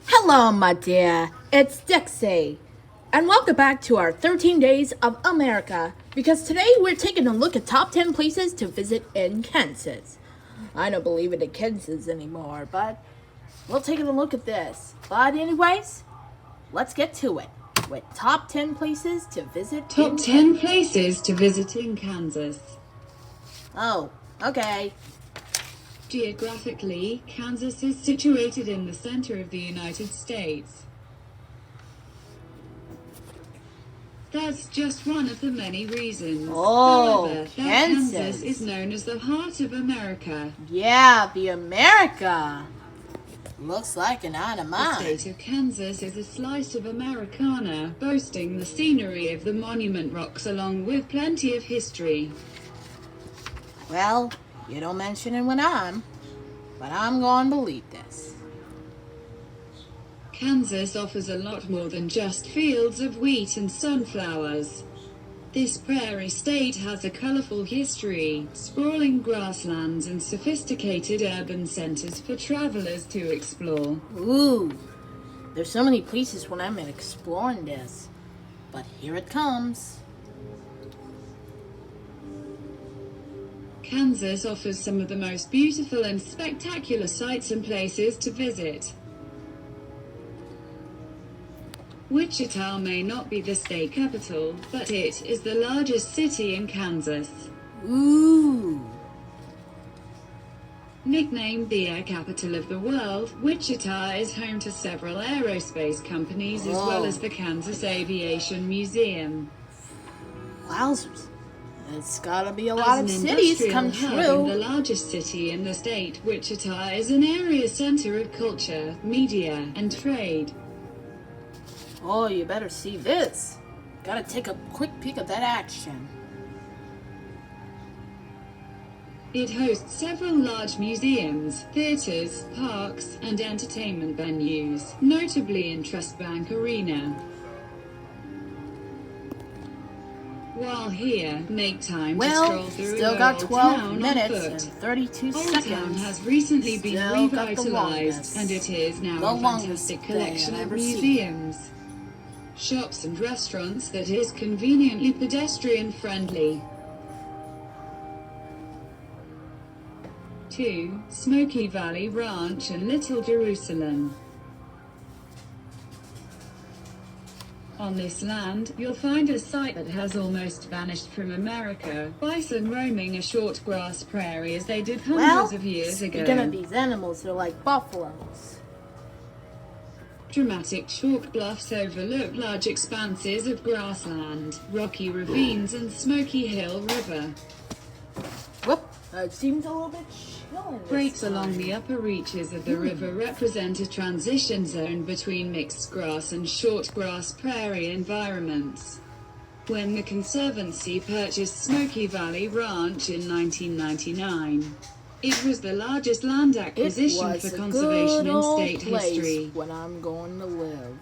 Hello, my dear. It's Dixie. And welcome back to our 13 Days of America, because today we're taking a look at top 10 places to visit in Kansas. I don't believe in Kansas anymore, but we'll take a look at this. But anyways, let's get to it with top 10 places to visit Top 10 places to visit in Kansas. Oh, okay. Geographically, Kansas is situated in the center of the United States. That's just one of the many reasons. However, Kansas is known as the heart of America. Yeah, the America. Looks like an eye to mine. The state of Kansas is a slice of Americana, boasting the scenery of the Monument Rocks along with plenty of history. Well, you don't mention it when but I'm going to believe this. Kansas offers a lot more than just fields of wheat and sunflowers. This prairie state has a colorful history, sprawling grasslands and sophisticated urban centers for travelers to explore. Ooh, there's so many places when I'm exploring this. But here it comes. Kansas offers some of the most beautiful and spectacular sights and places to visit. Wichita may not be the state capital, but it is the largest city in Kansas. Ooh. Nicknamed the air capital of the world, Wichita is home to several aerospace companies as well as the Kansas Aviation Museum. Wowzers. It's gotta be a lot of cities come true. In the largest city in the state, Wichita is an area center of culture, media, and trade. Oh, you better see this. Gotta take a quick peek at that action. It hosts several large museums, theaters, parks, and entertainment venues, notably in Trust Bank Arena. While here, make time to stroll through still got 12 minutes and 32 seconds. Old Town has recently been revitalized, and it is now a fantastic collection of museums, shops and restaurants that is conveniently pedestrian-friendly. 2. Smoky Valley Ranch and Little Jerusalem. On this land, you'll find a sight that has almost vanished from America: bison roaming a short grass prairie as they did hundreds of years ago. Speaking of these animals, they're like buffaloes. Dramatic chalk bluffs overlook large expanses of grassland, rocky ravines, and Smoky Hill River. Whoop, it seems a little bit chill. Breaks along the upper reaches of the river represent a transition zone between mixed grass and short grass prairie environments. When the Conservancy purchased Smoky Valley Ranch in 1999, it was the largest land acquisition for conservation in state history. When I'm going to live.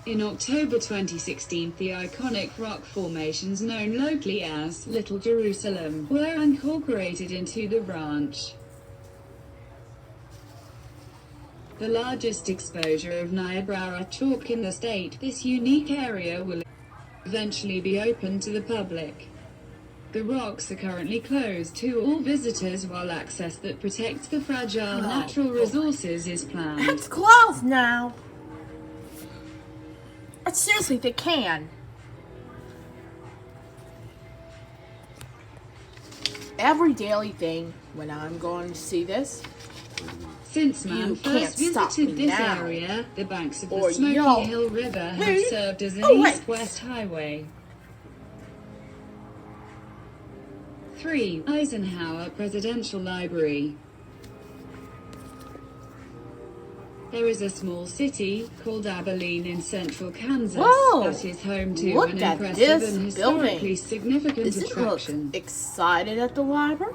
In October 2016, the iconic rock formations known locally as Little Jerusalem were incorporated into the ranch. The largest exposure of Niobrara chalk in the state, this unique area will eventually be open to the public. The rocks are currently closed to all visitors while access that protects the fragile natural resources is planned. It's closed now. Seriously, they can. every daily thing when I'm going to see this. Since man You can't first stop visited me this now. area, the banks of Or the Smoky you'll Hill River have lose served as an a race. east-west highway. 3. Eisenhower Presidential Library. There is a small city called Abilene in central Kansas Whoa! that is home to Look an at impressive this and historically building. significant Does it look attraction. excited at the library?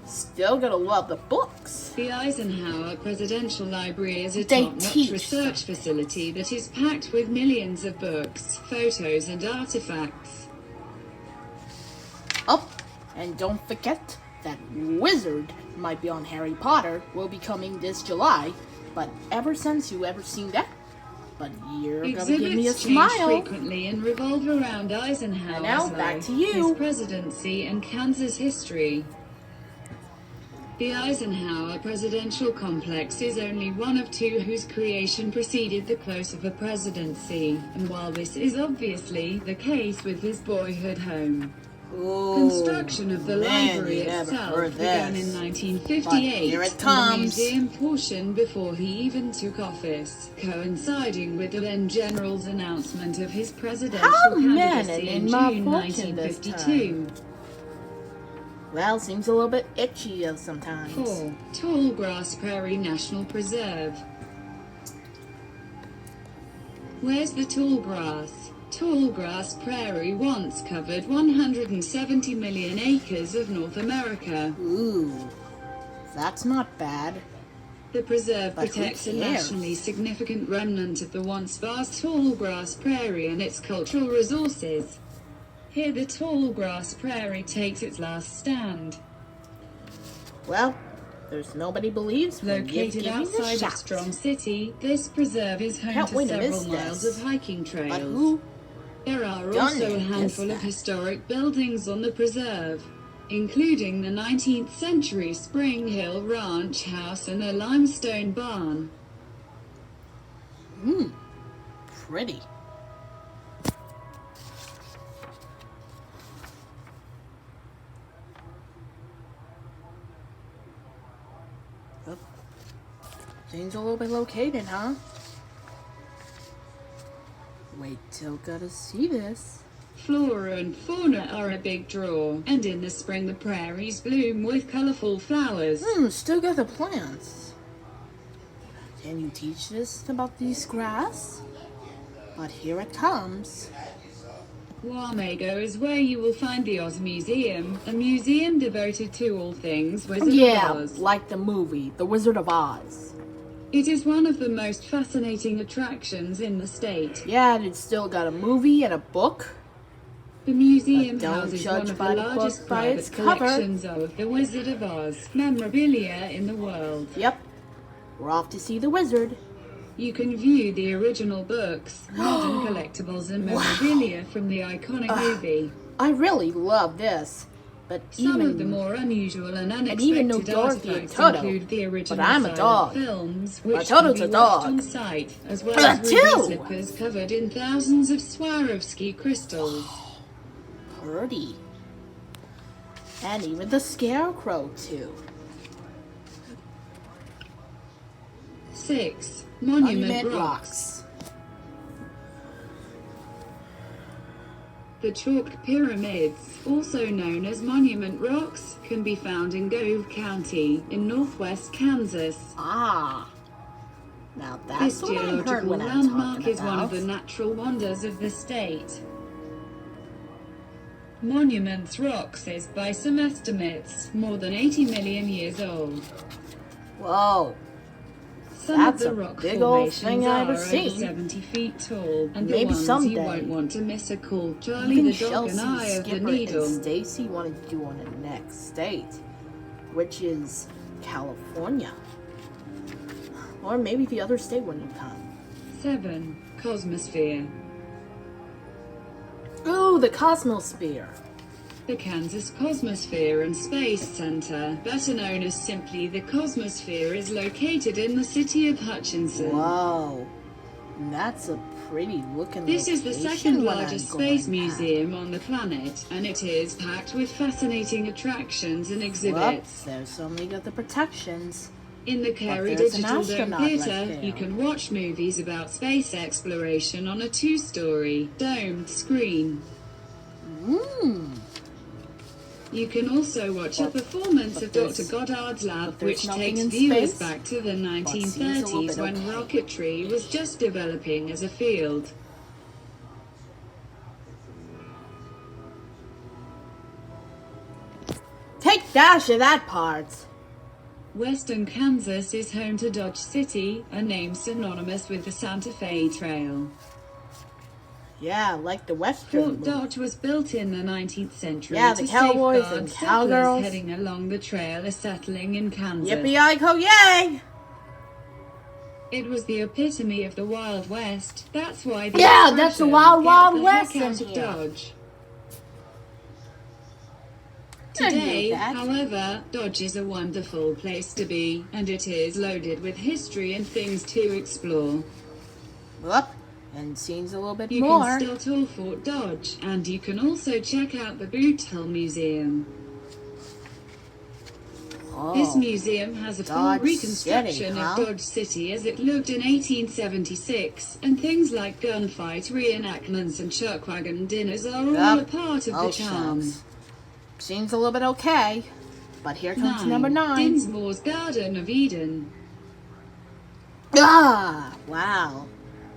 Still gonna love the books. The Eisenhower Presidential Library is a They top-notch teach research facility that is packed with millions of books, photos, and artifacts. Oh, and don't forget that Wizard might be on Harry Potter will be coming this July. But ever since you ever seen that, but you're gonna give me a Exhibits change smile. frequently and revolve around Eisenhower's And now back life, to you. his presidency, and Kansas history. The Eisenhower Presidential Complex is only one of two whose creation preceded the close of a presidency, and while this is obviously the case with his boyhood home, Ooh, construction of the man, library you never itself heard began this. in But 1958, here it and the comes. museum portion before he even took office, coinciding with the then general's announcement of his presidential How many candidacy in in my June fortune this 1952. Well, seems a little bit itchy sometimes. 4. Tall Grass Prairie National Preserve. Where's the tall grass? Tall Grass Prairie once covered 170 million acres of North America. Ooh, that's not bad. The preserve But who protects a cares? nationally significant remnant of the once vast tall grass prairie and its cultural resources. Here the tall grass prairie takes its last stand. Well, there's nobody believes when you Located give me the outside of shot. Strong City, this preserve is home Can't to wait to several miss miles this. of hiking But trails. who? There are Done also it, a handful yes, of that. historic buildings on the preserve, including the 19th century Spring Hill Ranch House and a limestone barn. Pretty. Oh. Things a little bit located, huh? Wait till gotta see this. Flora and fauna are a big draw, and in the spring the prairies bloom with colorful flowers. Still got the plants. Can you teach this about these grass? But here it comes. Wamego is where you will find the Oz Museum, a museum devoted to all things Wizard Yeah, of Oz. like the movie, The Wizard of Oz. It is one of the most fascinating attractions in the state. Yeah, and it's still got a movie and a book. The museum But don't houses judge one of by the the largest book by private its cover. collections of The Wizard of Oz memorabilia in the world. Yep, we're off to see the wizard. You can view the original books, modern collectibles, and memorabilia from the iconic movie. I really love this, but Some even of the more unusual and unexpected even though Dorothy and artifacts Toto, include the original but I'm a silent dog. films, But which Toto's can a be watched dog. on site, as well But as too. ruby slippers covered in thousands of Swarovski crystals. pretty, and even the scarecrow too. 6. Monument Rocks. The chalk pyramids, also known as Monument Rocks, can be found in Gove County, in northwest Kansas. Ah, now that's This what I heard geological when I'm landmark talking is one of about. the natural wonders of the state. Monuments Rocks is, by some estimates, more than 80 million years old. Whoa, Some That's of a the rock big old formations thing I've are ever over seen. 70 feet tall, and Maybe the ones someday. you won't want to miss are called Charlie even the Dog Chelsea, and Eye of the Skipper, Needle. and Stacy wanted to do on the next state, which is California, or maybe the other state when you come. 7. Cosmosphere. Ooh, the Cosmosphere. The Kansas Cosmosphere and Space Center, better known as simply the Cosmosphere, is located in the city of Hutchinson. Whoa, that's a pretty looking. This is the second largest space going museum on the planet, and it is packed with fascinating attractions and Well, exhibits. there's only got the protections. In the Kerry there's an Digital Dome astronaut right Theatre, there. you can watch movies about space exploration on a 2-story, domed screen. You can also watch a performance of Dr. Goddard's lab, which takes viewers back to the 1930s when rocketry was just developing as a field. Take dash of that part. Western Kansas is home to Dodge City, a name synonymous with the Santa Fe Trail. Yeah, like the Western. Fort Dodge was built in the 19th century Yeah, to the cowboys safeguard and settlers cowgirls. heading along the trail as settling in Kansas. Yippee-yi-ko, yay! It was the epitome of the Wild West. That's why the Yeah, that's the expression, Wild, "Get Wild the West heck in out of here." Dodge." I knew Today, that. however, Dodge is a wonderful place to be, and it is loaded with history and things to explore. Up, and seems a little bit You more. can still tour Fort Dodge, and you can also check out the Boot Hill Museum. This museum has a full Dodge reconstruction City, huh? of Dodge City as it looked in 1876, and things like gunfight reenactments and chuckwagon dinners are all a part of the charm. Shucks. Seems a little bit okay, but here comes number 9. Dinsmore's Garden of Eden. Ah, wow.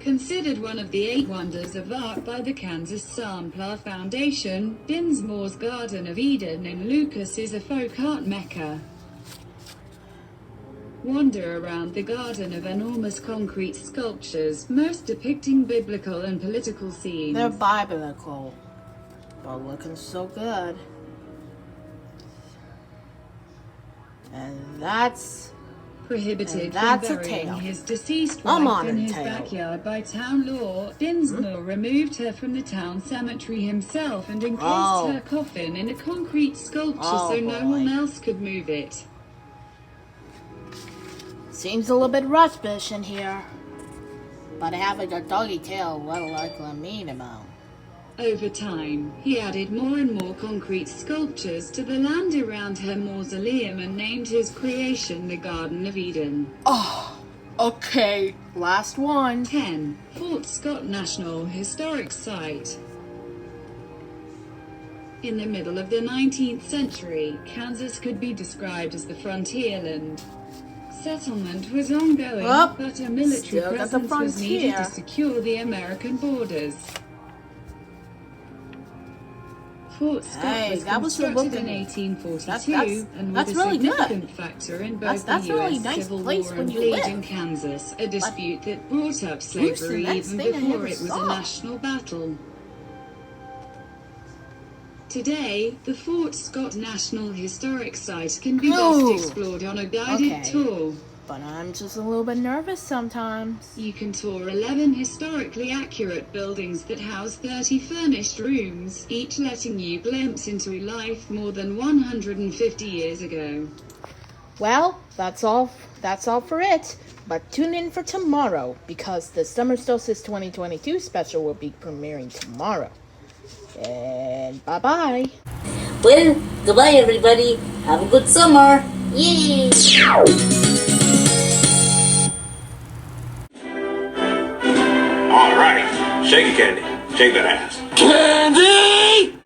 Considered one of the 8 wonders of art by the Kansas Sampler Foundation, Dinsmore's Garden of Eden in Lucas is a folk art mecca. Wander around the garden of enormous concrete sculptures, most depicting biblical and political scenes. They're biblical, but looking so good. And that's Prohibited that's from a burying tail. his deceased A wife modern in his tail. backyard by town law, Dinsmore removed her from the town cemetery himself and encased Oh. her coffin in a concrete sculpture Oh, so no boy. one else could move it. seems a little bit ruspish in here. But having a doggy tail, what like a mean amount. Over time, he added more and more concrete sculptures to the land around her mausoleum and named his creation the Garden of Eden. Oh, okay. Last one. 10. Fort Scott National Historic Site. In the middle of the 19th century, Kansas could be described as the frontierland. Settlement was ongoing, Oh, but a military still got the presence was needed to frontier. secure the American borders. Fort Scott Hey, was that was the constructed in looking- 1842 and that's was a really good. significant factor in both That's the a really U.S. nice Civil place War when and you Bleed live. in Kansas, a dispute that brought up slavery next even thing I before ever it was saw. a national battle. Today, the Fort Scott National Historic Site can be Oh, best explored on a guided okay. tour. But I'm just a little bit nervous sometimes. You can tour 11 historically accurate buildings that house 30 furnished rooms, each letting you glimpse into life more than 150 years ago. Well, that's all for it. But tune in for tomorrow because the Summer Solstice 2022 special will be premiering tomorrow. And bye-bye. Well, goodbye everybody. Have a good summer. Yay! All right, shake it, Candy. Shake that ass. Candy!